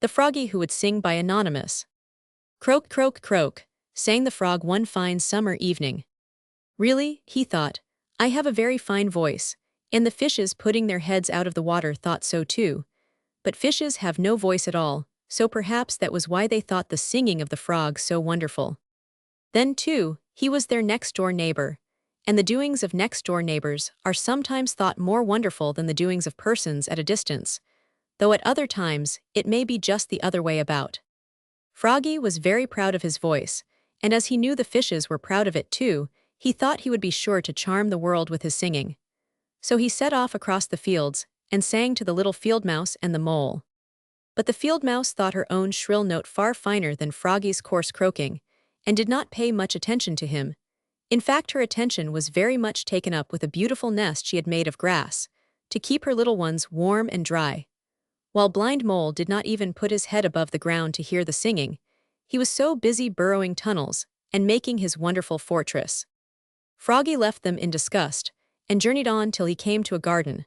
The Froggie who would sing by anonymous. Croak, croak, croak, sang the frog one fine summer evening. Really, he thought, I have a very fine voice, and the fishes putting their heads out of the water thought so too. But fishes have no voice at all, so perhaps that was why they thought the singing of the frog so wonderful. Then, too, he was their next-door neighbor, and the doings of next-door neighbors are sometimes thought more wonderful than the doings of persons at a distance, though at other times it may be just the other way about. Froggie was very proud of his voice, and as he knew the fishes were proud of it too, he thought he would be sure to charm the world with his singing. So he set off across the fields and sang to the little field mouse and the mole. But the field mouse thought her own shrill note far finer than Froggie's coarse croaking, and did not pay much attention to him. In fact, her attention was very much taken up with a beautiful nest she had made of grass, to keep her little ones warm and dry. While blind mole did not even put his head above the ground to hear the singing, he was so busy burrowing tunnels and making his wonderful fortress. Froggie left them in disgust, and journeyed on till he came to a garden.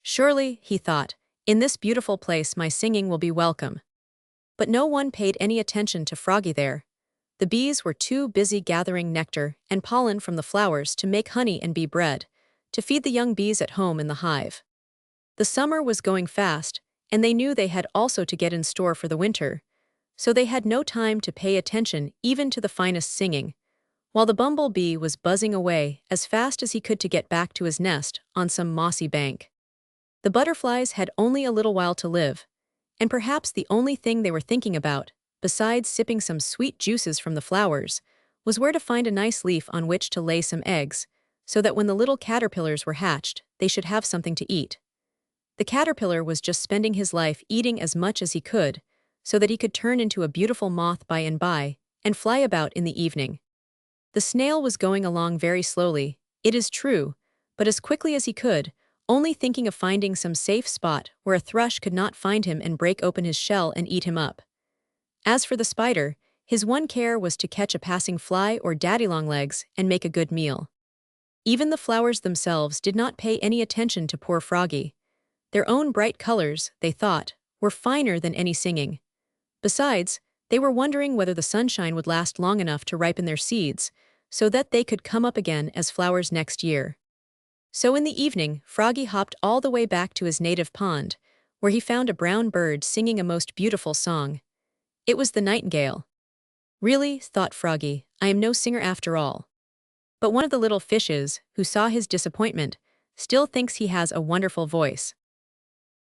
Surely, he thought, in this beautiful place my singing will be welcome. But no one paid any attention to Froggie there. The bees were too busy gathering nectar and pollen from the flowers to make honey and bee bread, to feed the young bees at home in the hive. The summer was going fast, and they knew they had also to get in store for the winter, so they had no time to pay attention even to the finest singing, while the bumblebee was buzzing away as fast as he could to get back to his nest on some mossy bank. The butterflies had only a little while to live, and perhaps the only thing they were thinking about, besides sipping some sweet juices from the flowers, was where to find a nice leaf on which to lay some eggs, so that when the little caterpillars were hatched, they should have something to eat. The caterpillar was just spending his life eating as much as he could, so that he could turn into a beautiful moth by and by, and fly about in the evening. The snail was going along very slowly, it is true, but as quickly as he could, only thinking of finding some safe spot where a thrush could not find him and break open his shell and eat him up. As for the spider, his one care was to catch a passing fly or daddy-long-legs and make a good meal. Even the flowers themselves did not pay any attention to poor Froggie. Their own bright colors, they thought, were finer than any singing. Besides, they were wondering whether the sunshine would last long enough to ripen their seeds, so that they could come up again as flowers next year. So in the evening, Froggie hopped all the way back to his native pond, where he found a brown bird singing a most beautiful song. It was the nightingale. Really, thought Froggie, I am no singer after all. But one of the little fishes, who saw his disappointment, still thinks he has a wonderful voice.